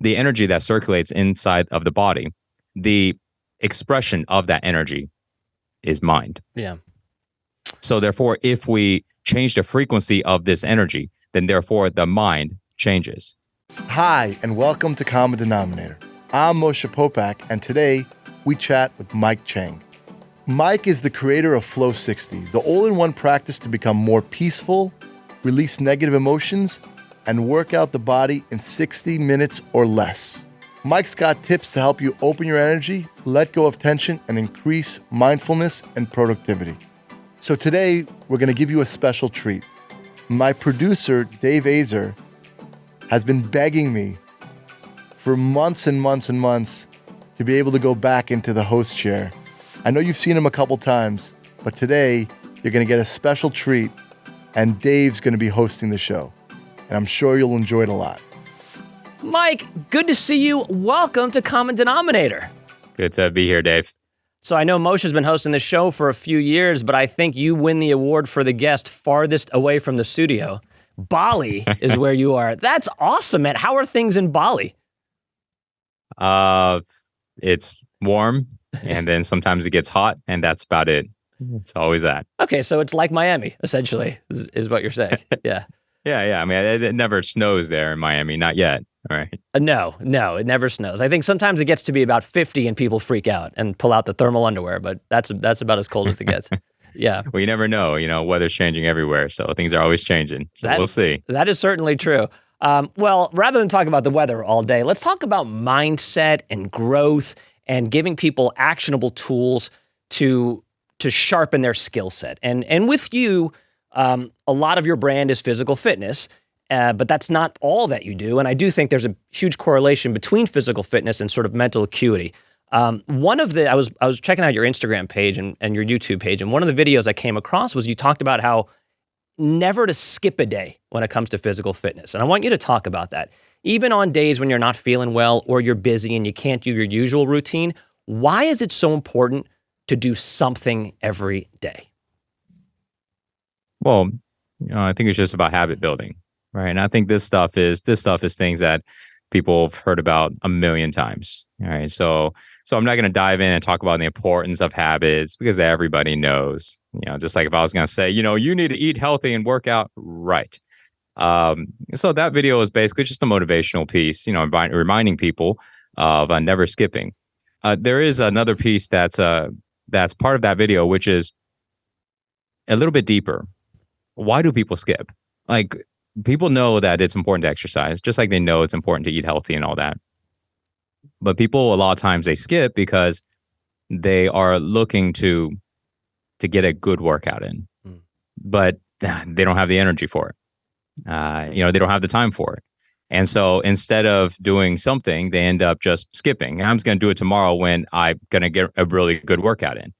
the energy that circulates inside of the body, the expression of that energy is mind. Yeah. So therefore, if we change the frequency of this energy, then therefore the mind changes. Hi, and welcome to Common Denominator. I'm Moshe Popack, and today we chat with Mike Chang. Mike is the creator of Flow 60, the all-in-one practice to become more peaceful, release negative emotions, and work out the body in 60 minutes or less. Mike's got tips to help you open your energy, let go of tension, and increase mindfulness and productivity. So today, we're going to give you a special treat. My producer, Dave Azer, has been begging me for months and months and months to be able to go back into the host chair. I know you've seen him a couple times, but today, you're going to get a special treat, and Dave's going to be hosting the show. And I'm sure you'll enjoy it a lot. Mike, good to see you. Welcome to Common Denominator. Good to be here, Dave. So I know Moshe's been hosting the show for a few years, but I think you win the award for the guest farthest away from the studio. Bali is where you are. That's awesome, man. How are things in Bali? It's warm, and then sometimes it gets hot, and that's about it. It's always that. Okay, so it's like Miami, essentially, is what you're saying. Yeah. Yeah. I mean, it never snows there in Miami, not yet. All right. No, it never snows. I think sometimes it gets to be about 50 and people freak out and pull out the thermal underwear, but that's about as cold as it gets. Yeah. Well, you never know. Weather's changing everywhere, so things are always changing. So we'll see. That is certainly true. Well, rather than talk about the weather all day, let's talk about mindset and growth and giving people actionable tools to sharpen their skill set. And with you, a lot of your brand is physical fitness, but that's not all that you do. And I do think there's a huge correlation between physical fitness and sort of mental acuity. I was checking out your Instagram page and your YouTube page, and one of the videos I came across was you talked about how never to skip a day when it comes to physical fitness. And I want you to talk about that. Even on days when you're not feeling well or you're busy and you can't do your usual routine, why is it so important to do something every day? Well, I think it's just about habit building, right? And I think this stuff is things that people have heard about a million times. All right. So I'm not going to dive in and talk about the importance of habits because everybody knows, just like if I was going to say, you need to eat healthy and work out, right? So that video is basically just a motivational piece, reminding people of never skipping. There is another piece that's part of that video, which is a little bit deeper. Why do people skip? Like, people know that it's important to exercise, just like they know it's important to eat healthy and all that. But people, a lot of times, they skip because they are looking to get a good workout in, but they don't have the energy for it. They don't have the time for it. And so instead of doing something, they end up just skipping. I'm just going to do it tomorrow when I'm going to get a really good workout in.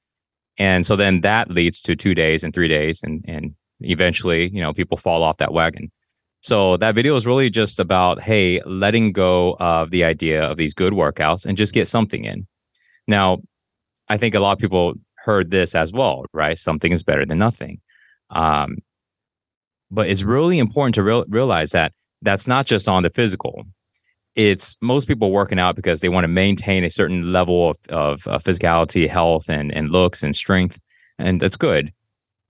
And so then that leads to 2 days and 3 days, and eventually, people fall off that wagon. So that video is really just about, hey, letting go of the idea of these good workouts and just get something in. Now, I think a lot of people heard this as well, right? Something is better than nothing. But it's really important to realize that that's not just on the physical. It's most people working out because they want to maintain a certain level of physicality, health, and looks and strength. And that's good.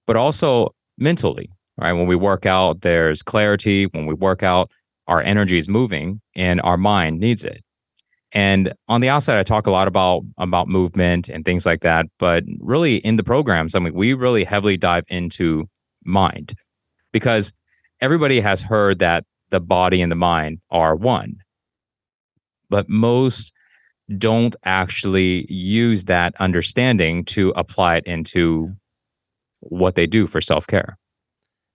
But also mentally, right? When we work out, there's clarity. When we work out, our energy is moving and our mind needs it. And on the outside, I talk a lot about movement and things like that. But really in the programs, we really heavily dive into mind, because everybody has heard that the body and the mind are one. But most don't actually use that understanding to apply it into what they do for self-care.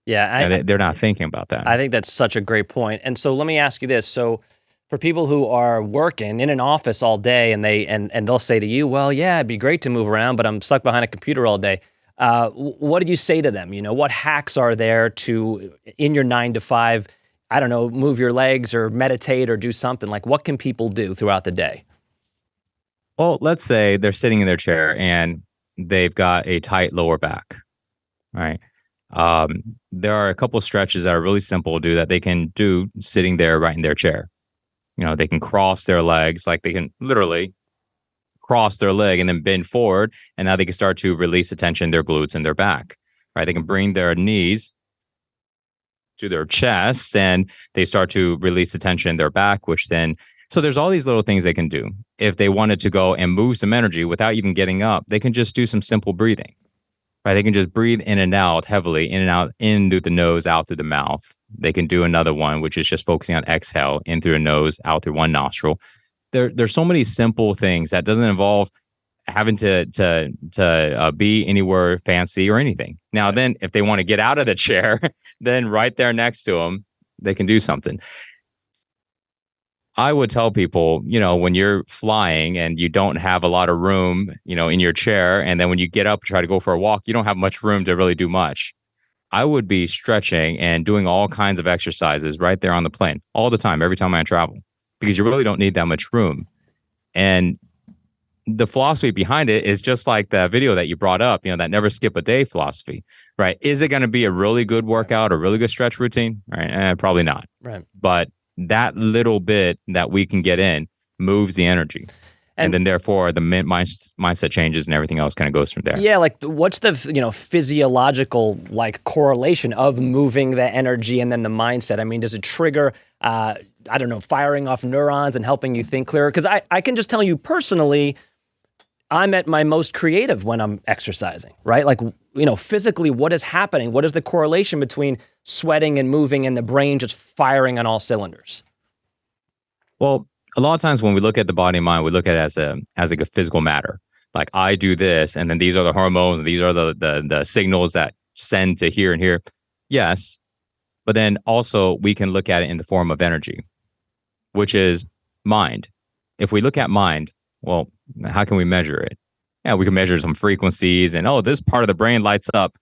Yeah, they're not thinking about that. I think that's such a great point. And so let me ask you this. So for people who are working in an office all day and they'll say to you, well, yeah, it'd be great to move around, but I'm stuck behind a computer all day. What did you say to them? What hacks are there to, in your 9 to 5, I don't know, move your legs or meditate or do something? Like, what can people do throughout the day? Well, let's say they're sitting in their chair and they've got a tight lower back, right? There are a couple of stretches that are really simple to do that they can do sitting there right in their chair. They can cross their legs, like they can literally cross their leg and then bend forward. And now they can start to release the tension in their glutes and their back, right? They can bring their knees to their chest and they start to release the tension in their back, which then, so there's all these little things they can do. If they wanted to go and move some energy without even getting up, they can just do some simple breathing, right? They can just breathe in and out heavily, in and out, in through the nose, out through the mouth. They can do another one, which is just focusing on exhale, in through a nose, out through one nostril. There's so many simple things that doesn't involve having to be anywhere fancy or anything. Now, then if they want to get out of the chair, then right there next to them, they can do something. I would tell people, when you're flying and you don't have a lot of room, in your chair, and then when you get up, try to go for a walk, you don't have much room to really do much. I would be stretching and doing all kinds of exercises right there on the plane all the time, every time I travel, because you really don't need that much room. And the philosophy behind it is just like the video that you brought up, that never skip a day philosophy, right? Is it going to be a really good workout or really good stretch routine? Right? Probably not. Right. But that little bit that we can get in moves the energy. And then therefore the mindset changes and everything else kind of goes from there. Yeah, like what's the physiological correlation of moving the energy and then the mindset? I mean, does it trigger firing off neurons and helping you think clearer? Because I can just tell you personally, I'm at my most creative when I'm exercising, right? Like, physically, what is happening? What is the correlation between sweating and moving and the brain just firing on all cylinders? Well, a lot of times when we look at the body and mind, we look at it as like a physical matter. Like I do this, and then these are the hormones, and these are the signals that send to here and here. Yes, but then also we can look at it in the form of energy, which is mind. If we look at mind, well, how can we measure it? Yeah, we can measure some frequencies and, this part of the brain lights up,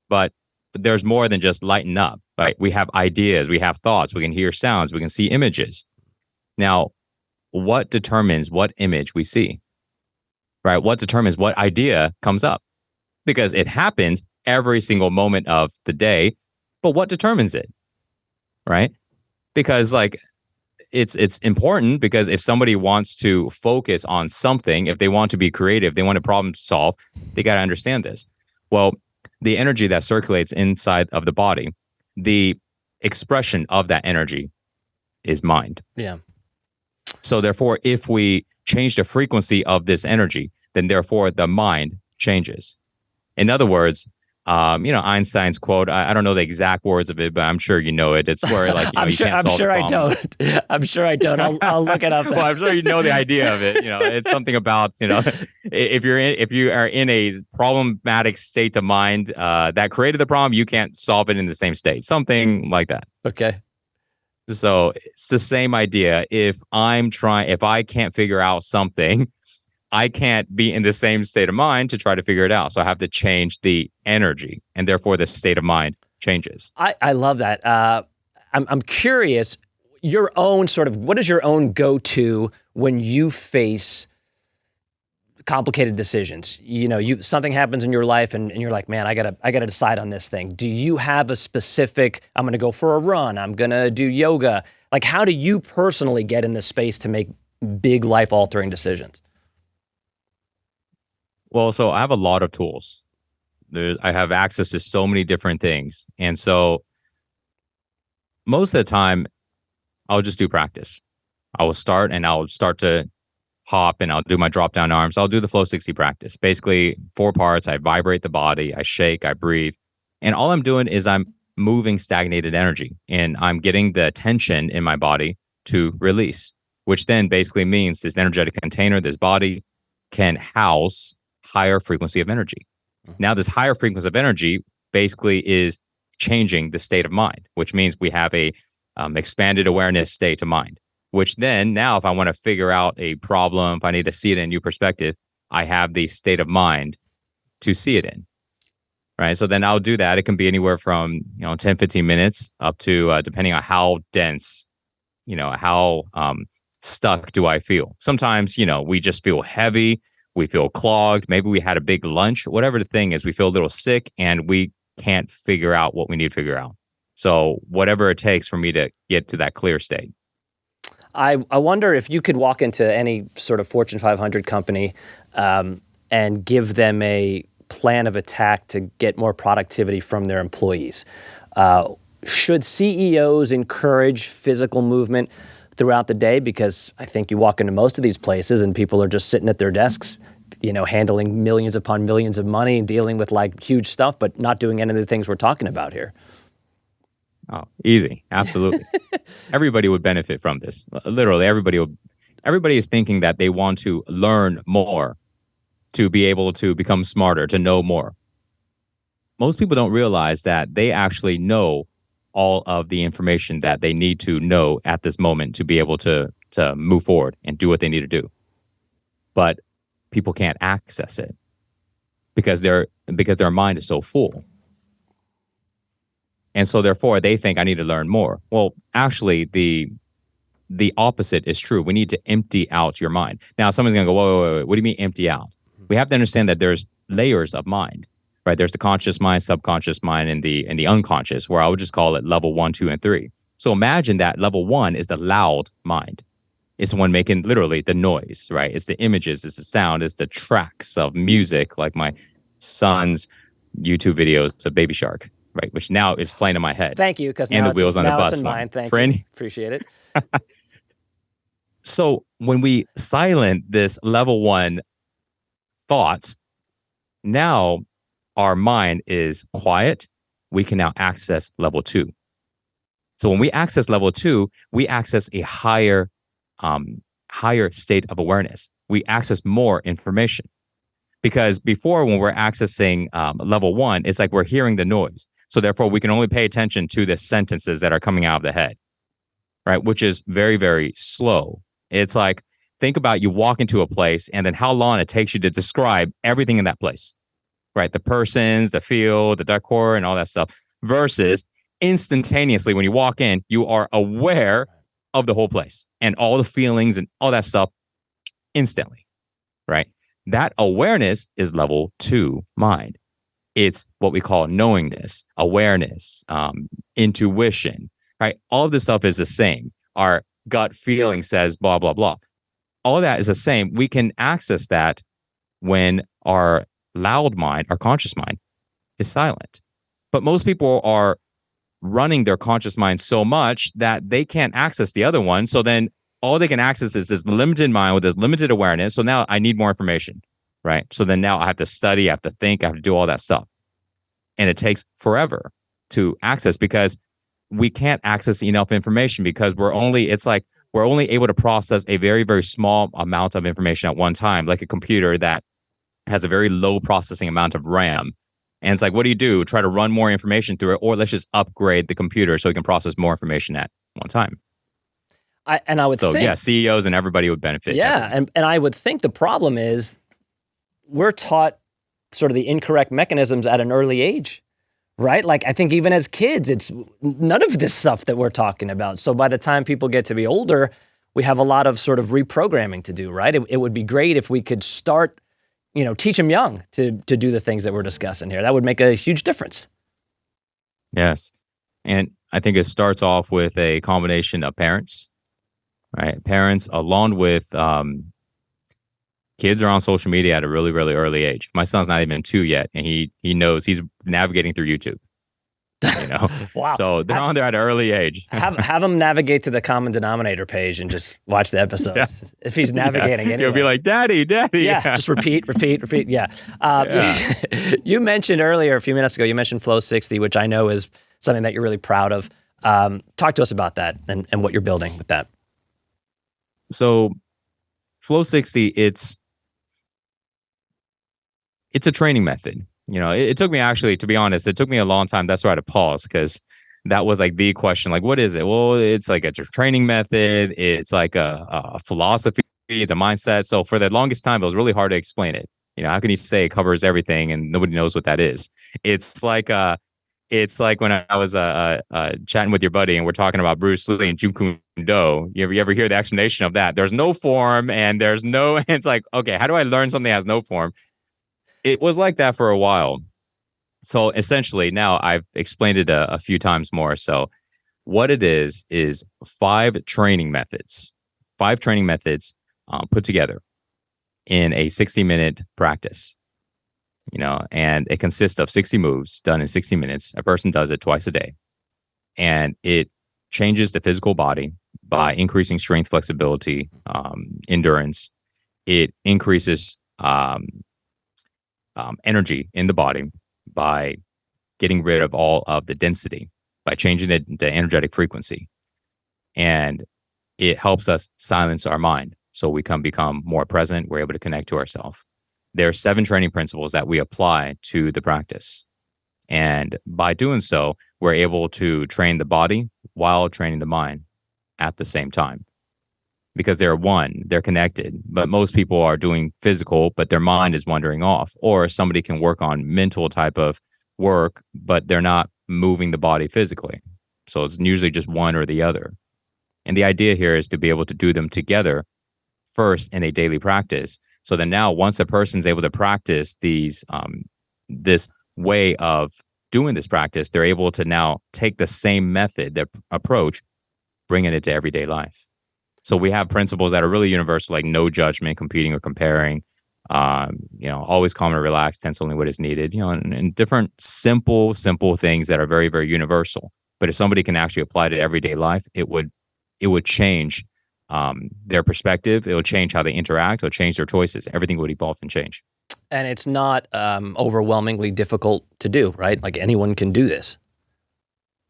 but there's more than just lighting up, right? We have ideas, we have thoughts, we can hear sounds, we can see images. Now, what determines what image we see, right? What determines what idea comes up? Because it happens every single moment of the day, but what determines it, right? Because it's important, because if somebody wants to focus on something, if they want to be creative, they want to problem solve, they got to understand this. Well, the energy that circulates inside of the body, the expression of that energy is mind. Yeah. So therefore, if we change the frequency of this energy, then therefore the mind changes. In other words, Einstein's quote, I don't know the exact words of it, but I'm sure you know it. It's where I'm sure I don't. I'm sure I don't. I'll look it up. Well, I'm sure you know the idea of it. It's something about, if you are in a problematic state of mind that created the problem, you can't solve it in the same state. Something like that. Okay. So it's the same idea. If I can't figure out something, I can't be in the same state of mind to try to figure it out. So I have to change the energy, and therefore the state of mind changes. I love that. I'm curious, what is your own go-to when you face complicated decisions? Something happens in your life and you're like, man, I gotta decide on this thing. Do you have a specific, I'm going to go for a run, I'm going to do yoga? Like, how do you personally get in the space to make big life-altering decisions? Well, so I have a lot of tools. I have access to so many different things. And so most of the time, I'll just do practice. I'll start to hop and I'll do my drop down arms. I'll do the flow 60 practice. Basically 4 parts. I vibrate the body, I shake, I breathe. And all I'm doing is I'm moving stagnated energy, and I'm getting the tension in my body to release, which then basically means this energetic container, this body, can house higher frequency of energy. Now, this higher frequency of energy basically is changing the state of mind, which means we have a expanded awareness state of mind, which then now if I want to figure out a problem, if I need to see it in a new perspective, I have the state of mind to see it in, right? So then I'll do that. It can be anywhere from 10, 15 minutes up to, depending on how dense, how stuck do I feel. Sometimes, we just feel heavy. We feel clogged. Maybe we had a big lunch. Whatever the thing is, we feel a little sick and we can't figure out what we need to figure out. So whatever it takes for me to get to that clear state. I wonder if you could walk into any sort of Fortune 500 company and give them a plan of attack to get more productivity from their employees. Should CEOs encourage physical movement throughout the day? Because I think you walk into most of these places and people are just sitting at their desks, handling millions upon millions of money and dealing with like huge stuff, but not doing any of the things we're talking about here. Oh, easy. Absolutely. Everybody would benefit from this. Literally, everybody is thinking that they want to learn more, to be able to become smarter, to know more. Most people don't realize that they actually know all of the information that they need to know at this moment to be able to move forward and do what they need to do. But people can't access it because their mind is so full. And so therefore they think I need to learn more. Well, actually the opposite is true. We need to empty out your mind. Now someone's going to go, whoa, what do you mean empty out? We have to understand that there's layers of mind, right? There's the conscious mind, subconscious mind, and the unconscious, where I would just call it level 1, 2, and 3. So imagine that level 1 is the loud mind. It's the one making literally the noise, right? It's the images, it's the sound, it's the tracks of music, like my son's YouTube videos of Baby Shark, right? Which now is playing in my head. Thank you, because and now the wheels on the bus. It's in mine. Thank Friend. you. Appreciate it. So when we silent this level 1 thoughts, now our mind is quiet. We can now access level 2. So when we access level 2, we access a higher state of awareness. We access more information. Because before, when we're accessing level 1, it's like we're hearing the noise. So therefore, we can only pay attention to the sentences that are coming out of the head, right? Which is very, very slow. It's like, think about you walk into a place and then how long it takes you to describe everything in that place, right? The persons, the field, the decor, and all that stuff, versus instantaneously when you walk in, you are aware of the whole place and all the feelings and all that stuff instantly, right? That awareness is level 2 mind. It's what we call knowingness, awareness, intuition, right? All of this stuff is the same. Our gut feeling says blah, blah, blah. All that is the same. We can access that when our loud mind, our conscious mind, is silent. But most people are running their conscious mind so much that they can't access the other one. So then all they can access is this limited mind with this limited awareness. So now I need more information, right? So then now I have to study, I have to think, I have to do all that stuff. And it takes forever to access because we can't access enough information because we're only able to process a very, very small amount of information at one time, like a computer that has a very low processing amount of RAM. And it's like, what do? Try to run more information through it, or let's just upgrade the computer so we can process more information at one time. I would think, yeah, CEOs and everybody would benefit. Yeah, and I would think the problem is we're taught sort of the incorrect mechanisms at an early age, right? Like I think even as kids, it's none of this stuff that we're talking about. So by the time people get to be older, we have a lot of sort of reprogramming to do, right? It would be great if we could start, teach them young to do the things that we're discussing here. That would make a huge difference. Yes. And I think it starts off with a combination of parents, right? Parents, along with kids are on social media at a really, really early age. My son's not even 2 yet, and he knows he's navigating through YouTube. Wow. So they're on there at an early age. have him navigate to the common denominator page and just watch the episodes. Yeah. If he's navigating anyway. He'll be like, Daddy. Yeah, just repeat. Yeah. You mentioned earlier, a few minutes ago, you mentioned Flow 60, which I know is something that you're really proud of. Talk to us about that and what you're building with that. So Flow 60, it's a training method. It took me, actually, to be honest, it took me a long time. That's why I had to pause, because that was like the question, like, what is it? Well, it's like a training method. It's like a philosophy. It's a mindset. So for the longest time, it was really hard to explain it. How can you say it covers everything and nobody knows what that is? It's like when I was chatting with your buddy and we're talking about Bruce Lee and Jeet Kune Do. You ever hear the explanation of that? There's no form and there's no. It's like, okay, how do I learn something that has no form? It was like that for a while. So essentially, now I've explained it a few times more. So what it is 5 training methods, 5 training methods put together in a 60-minute practice. And it consists of 60 moves done in 60 minutes. A person does it twice a day. And it changes the physical body by increasing strength, flexibility, endurance. It increases energy in the body by getting rid of all of the density, by changing the energetic frequency. And it helps us silence our mind so we can become more present. We're able to connect to ourselves. There are 7 training principles that we apply to the practice. And by doing so, we're able to train the body while training the mind at the same time. Because they're connected. But most people are doing physical, but their mind is wandering off. Or somebody can work on mental type of work, but they're not moving the body physically. So it's usually just one or the other. And the idea here is to be able to do them together first in a daily practice. So then now once a person's able to practice these, this way of doing this practice, they're able to now take the same method, their approach, bringing it to everyday life. So we have principles that are really universal, like no judgment, competing or comparing, always calm and relaxed, tense only what is needed, and different simple things that are very, very universal. But if somebody can actually apply it to everyday life, it would change their perspective. It will change how they interact. It will change their choices. Everything would evolve and change. And it's not overwhelmingly difficult to do, right? Like anyone can do this.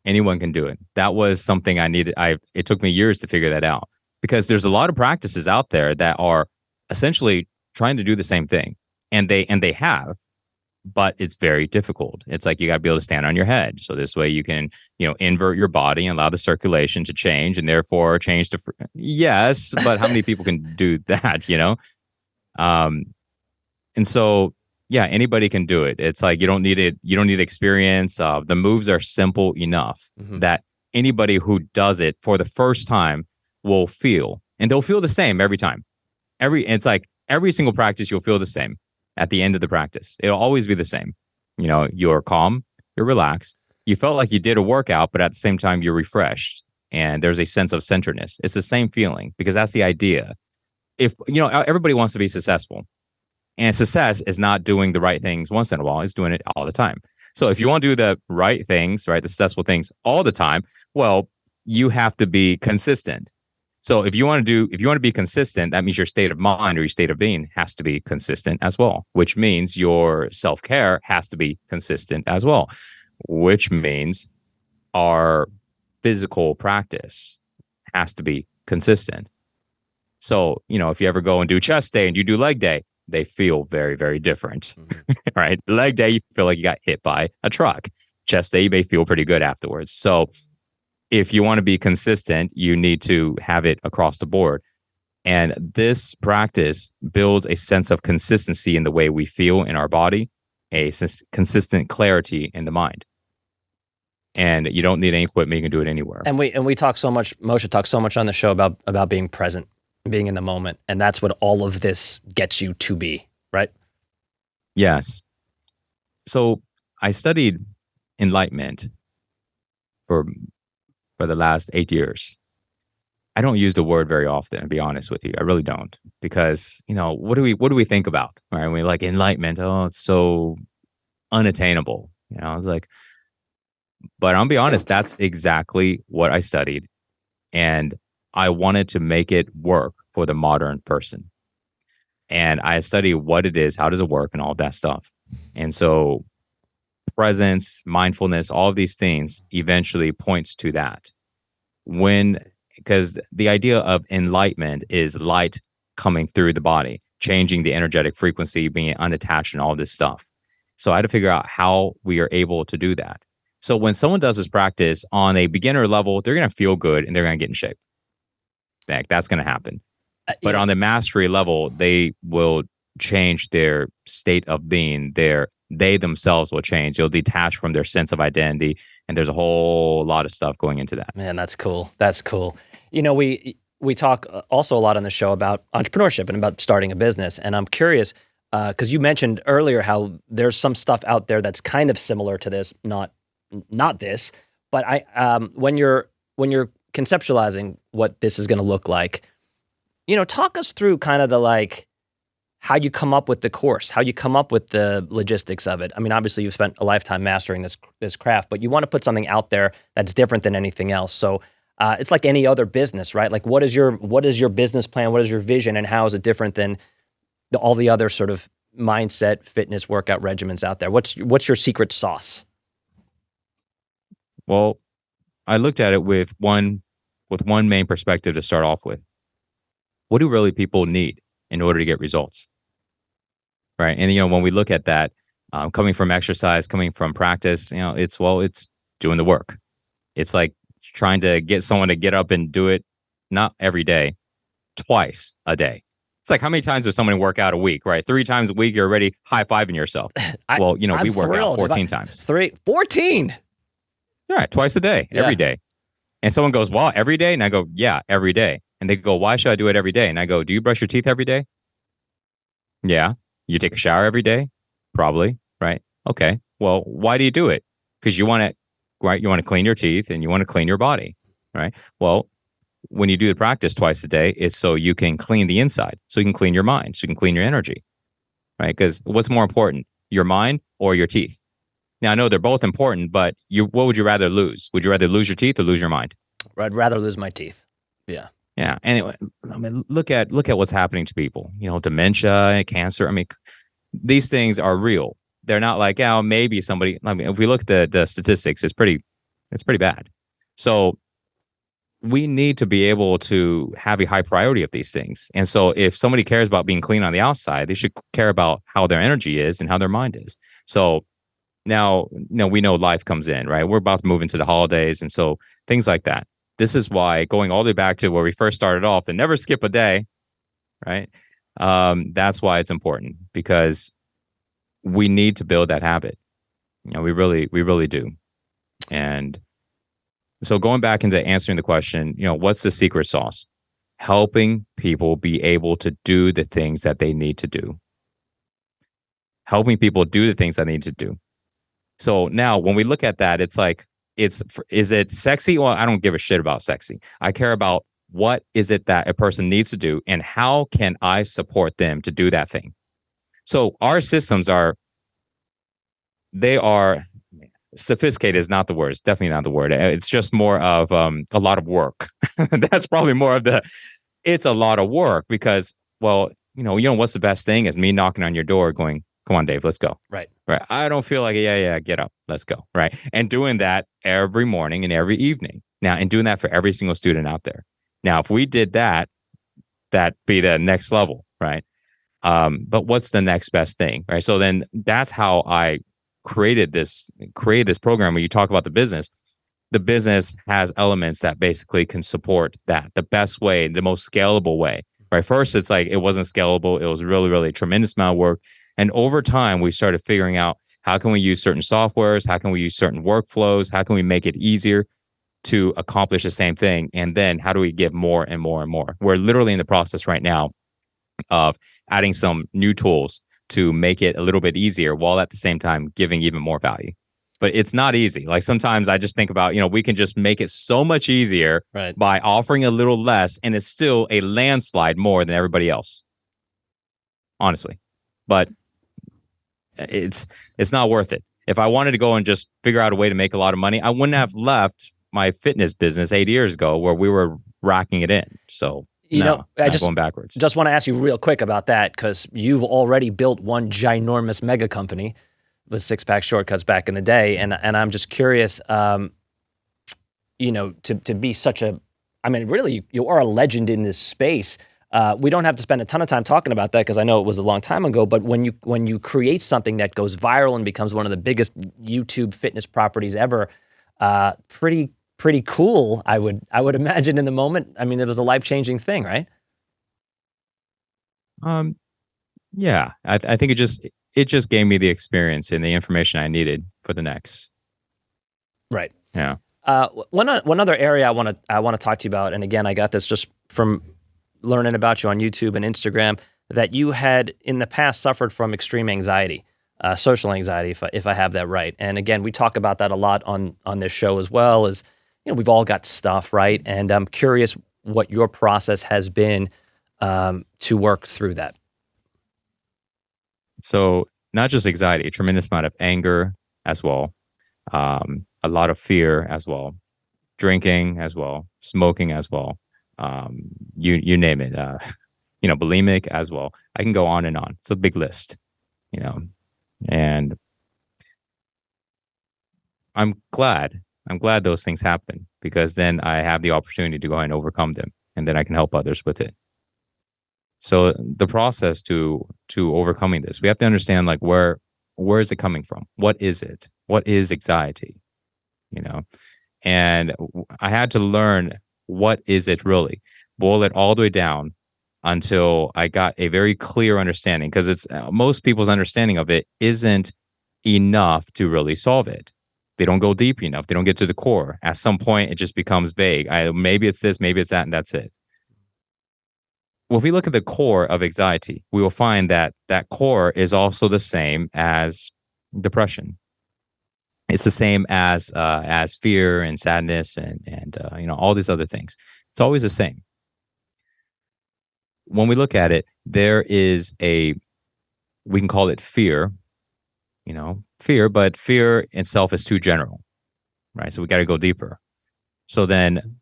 Anyone can do it. That was something I needed. It took me years to figure that out. Because there's a lot of practices out there that are essentially trying to do the same thing, and they have, but it's very difficult. It's like you got to be able to stand on your head, so this way you can invert your body and allow the circulation to change, and therefore change to yes. But how many people can do that? And so yeah, anybody can do it. It's like you don't need it. You don't need experience. The moves are simple enough that anybody who does it for the first time will feel, and they'll feel the same every time. It's like every single practice you'll feel the same at the end of the practice. It'll always be the same. You're calm, you're relaxed. You felt like you did a workout, but at the same time you're refreshed, and there's a sense of centeredness. It's the same feeling, because that's the idea. If everybody wants to be successful, and success is not doing the right things once in a while, it's doing it all the time. So if you want to do the right things, right, the successful things all the time, well, you have to be consistent. So if you want to be consistent, that means your state of mind or your state of being has to be consistent as well, which means your self-care has to be consistent as well, which means our physical practice has to be consistent. So, if you ever go and do chest day and you do leg day, they feel very, very different, right? Leg day, you feel like you got hit by a truck. Chest day, you may feel pretty good afterwards. So if you want to be consistent, you need to have it across the board. And this practice builds a sense of consistency in the way we feel in our body, a consistent clarity in the mind. And you don't need any equipment. You can do it anywhere. And we talk so much, Moshe talks so much on the show about being present, being in the moment. And that's what all of this gets you to be, right? Yes. So I studied enlightenment for the last 8 years. I don't use the word very often, to be honest with you. I really don't, because what do we think about? Right? We like enlightenment. Oh, it's so unattainable. It's like, but I'll be honest, that's exactly what I studied, and I wanted to make it work for the modern person. And I studied what it is, how does it work, and all of that stuff. And so presence, mindfulness, all of these things eventually points to that. Because the idea of enlightenment is light coming through the body, changing the energetic frequency, being unattached, and all this stuff. So I had to figure out how we are able to do that. So when someone does this practice on a beginner level, they're going to feel good and they're going to get in shape. That's going to happen. But on the mastery level, they will change their state of being. They themselves will change. They'll detach from their sense of identity. And there's a whole lot of stuff going into that. Man, that's cool. That's cool. We talk also a lot on the show about entrepreneurship and about starting a business. And I'm curious, because you mentioned earlier how there's some stuff out there that's kind of similar to this, not this, but when you're conceptualizing what this is going to look like, Talk us through kind of the how you come up with the course, how you come up with the logistics of it. I mean, obviously you've spent a lifetime mastering this craft, but you want to put something out there that's different than anything else. So it's like any other business, right? Like what is your business plan? What is your vision, and how is it different than all the other sort of mindset, fitness, workout regimens out there? What's your secret sauce? Well, I looked at it with one main perspective to start off with. What do really people need in order to get results? Right. And, when we look at that, coming from exercise, coming from practice, it's doing the work. It's like trying to get someone to get up and do it, not every day, twice a day. It's like, how many times does someone work out a week, right? 3 times a week, you're already high-fiving yourself. We work out 14 times. 14? All right, twice a day, every day. And someone goes, well, every day? And I go, yeah, every day. And they go, why should I do it every day? And I go, do you brush your teeth every day? Yeah. You take a shower every day? Probably, right? Okay. Well, why do you do it? Because you want to, right? You want to clean your teeth and you want to clean your body, right? Well, when you do the practice twice a day, it's so you can clean the inside, so you can clean your mind, so you can clean your energy, right? Because what's more important, your mind or your teeth? Now, I know they're both important, but what would you rather lose? Would you rather lose your teeth or lose your mind? I'd rather lose my teeth. Yeah. Yeah. Anyway, I mean, look at what's happening to people. Dementia, cancer. I mean, these things are real. They're not like, maybe somebody. I mean, if we look at the statistics, it's pretty bad. So we need to be able to have a high priority of these things. And so if somebody cares about being clean on the outside, they should care about how their energy is and how their mind is. So now, we know life comes in, right? We're about to move into the holidays. And so things like that. This is why, going all the way back to where we first started off, and never skip a day, right? That's why it's important, because we need to build that habit. We really do. And so going back into answering the question, what's the secret sauce? Helping people be able to do the things that they need to do. Helping people do the things that they need to do. So now when we look at that, it's like, is it sexy? Well, I don't give a shit about sexy. I care about what is it that a person needs to do, and how can I support them to do that thing? So our systems are sophisticated is not the word. It's definitely not the word. It's just more of a lot of work. That's probably more of it's a lot of work, because, well, what's the best thing is me knocking on your door going, come on, Dave, let's go. Right. I don't feel like it. Yeah, get up. Let's go. Right. And doing that every morning and every evening. Now, and doing that for every single student out there. Now, if we did that, that'd be the next level. Right. But what's the next best thing? Right. So then that's how I created this program where you talk about the business. The business has elements that basically can support that the best way, the most scalable way. Right. First, it's like it wasn't scalable. It was really, really a tremendous amount of work. And over time, we started figuring out, how can we use certain softwares? How can we use certain workflows? How can we make it easier to accomplish the same thing? And then how do we give more and more and more? We're literally in the process right now of adding some new tools to make it a little bit easier, while at the same time giving even more value. But it's not easy. Like sometimes I just think about, we can just make it so much easier by offering a little less, and it's still a landslide more than everybody else. Honestly. But it's not worth it. If I wanted to go and just figure out a way to make a lot of money, I wouldn't have left my fitness business 8 years ago, where we were racking it in. So I just going backwards. Just want to ask you real quick about that, because you've already built one ginormous mega company with Six-Pack Shortcuts back in the day, and I'm just curious, to be such a, I mean, really, you are a legend in this space. We don't have to spend a ton of time talking about that, because I know it was a long time ago. But when you create something that goes viral and becomes one of the biggest YouTube fitness properties ever, pretty cool. I would imagine in the moment. I mean, it was a life-changing thing, right? Yeah. I think it just gave me the experience and the information I needed for the next. Right. Yeah. One other area I want to talk to you about, and again, I got this just from learning about you on YouTube and Instagram, that you had in the past suffered from extreme anxiety, social anxiety, if I have that right. And again, we talk about that a lot on this show, as well as, we've all got stuff, right? And I'm curious what your process has been to work through that? So not just anxiety, a tremendous amount of anger as well, a lot of fear as well, drinking as well, smoking as well, you name it, bulimic as well. I can go on and on. It's a big list, and I'm glad those things happen, because then I have the opportunity to go and overcome them, and then I can help others with it. So the process to overcoming this, we have to understand, like, where is it coming from? What is it? What is anxiety? And I had to learn, what is it really? Boil it all the way down until I got a very clear understanding, because it's most people's understanding of it isn't enough to really solve it. They don't go deep enough. They don't get to the core. At some point, it just becomes vague. Maybe it's this, maybe it's that, and that's it. Well, if we look at the core of anxiety, we will find that that core is also the same as depression. It's the same as fear and sadness and all these other things. It's always the same. When we look at it, there is we can call it fear, but fear itself is too general, right? So we got to go deeper. So then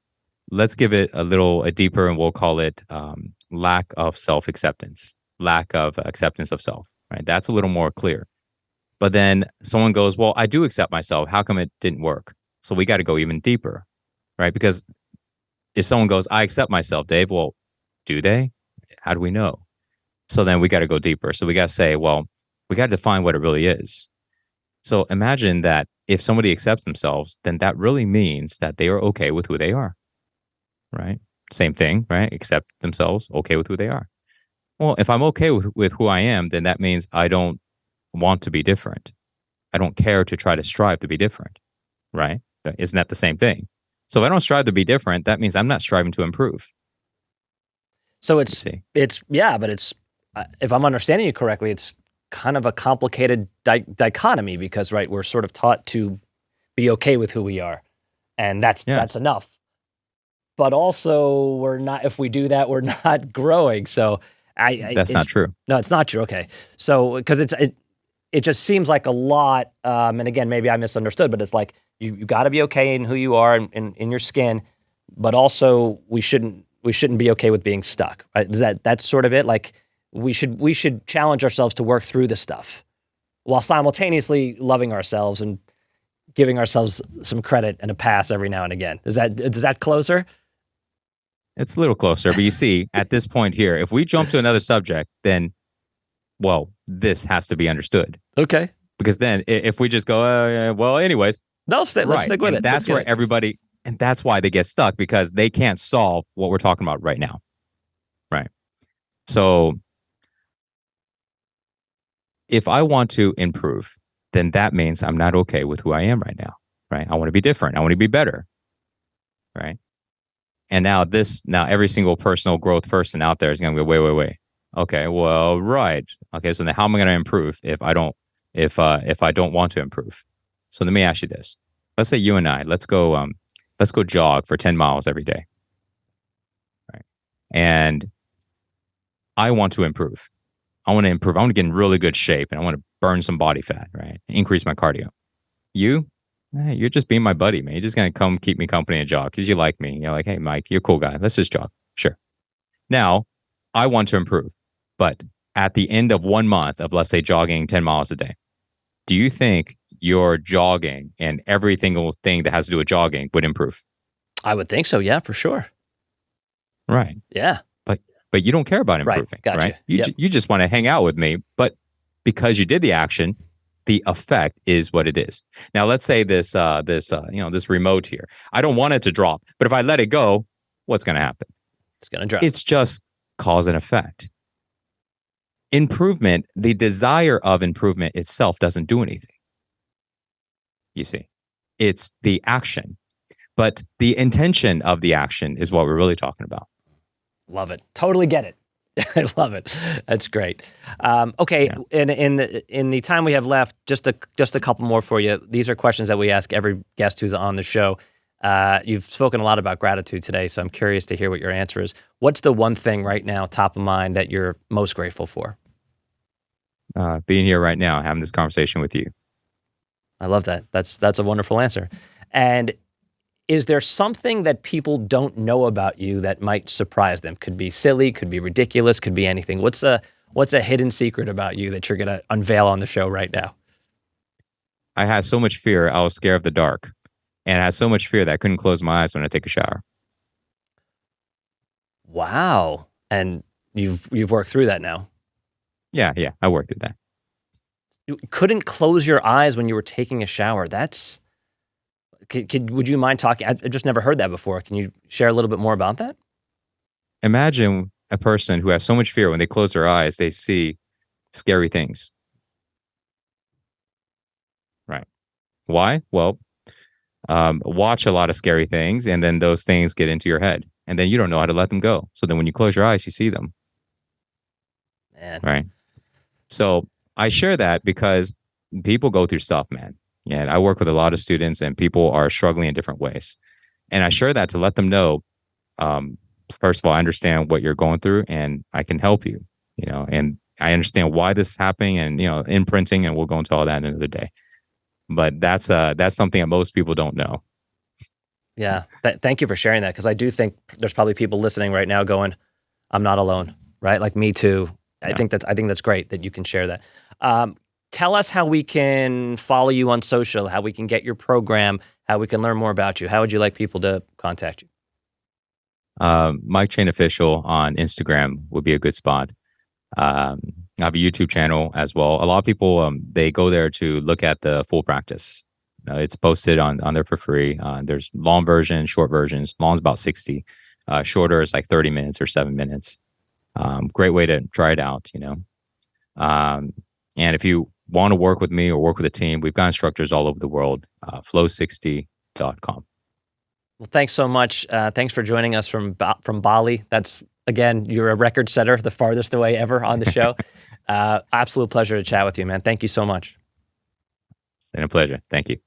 let's give it a deeper, and we'll call it lack of self-acceptance, lack of acceptance of self, right? That's a little more clear. But then someone goes, well, I do accept myself. How come it didn't work? So we got to go even deeper, right? Because if someone goes, I accept myself, Dave, well, do they? How do we know? So then we got to go deeper. So we got to say, well, we got to define what it really is. So imagine that if somebody accepts themselves, then that really means that they are okay with who they are, right? Same thing, right? Accept themselves, okay with who they are. Well, if I'm okay with who I am, then that means I don't want to be different. I don't care to try to strive to be different, right? Isn't that the same thing? So if I don't strive to be different, that means I'm not striving to improve. So it's if I'm understanding you correctly, it's kind of a complicated dichotomy, because, right, we're sort of taught to be okay with who we are, and that's enough. But also, we're not. If we do that, we're not growing. So that's not true. No, it's not true. Okay, so because it just seems like a lot. And again, maybe I misunderstood, but it's like you got to be okay in who you are and in your skin, but also we shouldn't be okay with being stuck. Right? That's sort of it. Like we should challenge ourselves to work through the stuff, while simultaneously loving ourselves and giving ourselves some credit and a pass every now and again. Does that closer? It's a little closer, but you see, at this point here, if we jump to another subject, then, well, this has to be understood. Okay. Because then if we just go, well, anyways. Let's stick with it. That's where everybody, and that's why they get stuck, because they can't solve what we're talking about right now. Right. So if I want to improve, then that means I'm not okay with who I am right now. Right. I want to be different. I want to be better. Right. And now every single personal growth person out there is going to go, wait. Okay, well, right. Okay, so then how am I going to improve if I don't want to improve? So let me ask you this. Let's say you and I, let's go jog for 10 miles every day. Right. And I want to improve. I want to get in really good shape, and I want to burn some body fat, right? Increase my cardio. You're just being my buddy, man. You're just going to come keep me company and jog because you like me. You're like, hey, Mike, you're a cool guy. Let's just jog. Sure. Now, I want to improve. But at the end of 1 month of, let's say, jogging 10 miles a day, do you think your jogging and every single thing that has to do with jogging would improve? I would think so. Yeah, for sure. Right. Yeah. But you don't care about improving. Right. Gotcha. Right? You just want to hang out with me. But because you did the action, the effect is what it is. Now, let's say this remote here. I don't want it to drop, but if I let it go, what's going to happen? It's going to drop. It's just cause and effect. Improvement, the desire of improvement itself doesn't do anything. You see, it's the action, but the intention of the action is what we're really talking about. Love it. Totally get it. I love it. That's great. Okay, yeah. In the time we have left, just a couple more for you. These are questions that we ask every guest who's on the show. You've spoken a lot about gratitude today, so I'm curious to hear what your answer is. What's the one thing right now, top of mind, that you're most grateful for? Being here right now, having this conversation with you. I love that. That's a wonderful answer. And is there something that people don't know about you that might surprise them? Could be silly, could be ridiculous, could be anything. What's a hidden secret about you that you're going to unveil on the show right now? I had so much fear. I was scared of the dark, and I had so much fear that I couldn't close my eyes when I take a shower. Wow. And you've worked through that now. Yeah, I worked through that. You couldn't close your eyes when you were taking a shower. That's would you mind talking? I just never heard that before. Can you share a little bit more about that? Imagine a person who has so much fear when they close their eyes, they see scary things. Right. Why? Well, watch a lot of scary things, and then those things get into your head, and then you don't know how to let them go. So then when you close your eyes, you see them. Man. Right. So I share that because people go through stuff, man. Yeah, I work with a lot of students, and people are struggling in different ways. And I share that to let them know, first of all, I understand what you're going through, and I can help you, and I understand why this is happening, and, imprinting, and we'll go into all that another day. But that's something that most people don't know. Yeah. Thank you for sharing that, because I do think there's probably people listening right now going, I'm not alone, right? Like, me too. I think that's great that you can share that. Tell us how we can follow you on social, how we can get your program, how we can learn more about you. How would you like people to contact you? Mike Chain Official on Instagram would be a good spot. I have a YouTube channel as well. A lot of people, they go there to look at the full practice. It's posted on there for free. There's long version, short versions. Long is about 60. Shorter is like 30 minutes or 7 minutes. Great way to try it out, and if you want to work with me or work with a team, we've got instructors all over the world. Flow60.com. Well, thanks so much. Thanks for joining us from Bali. That's, again, you're a record setter, the farthest away ever on the show. Absolute pleasure to chat with you, man. Thank you so much. It's been a pleasure. Thank you.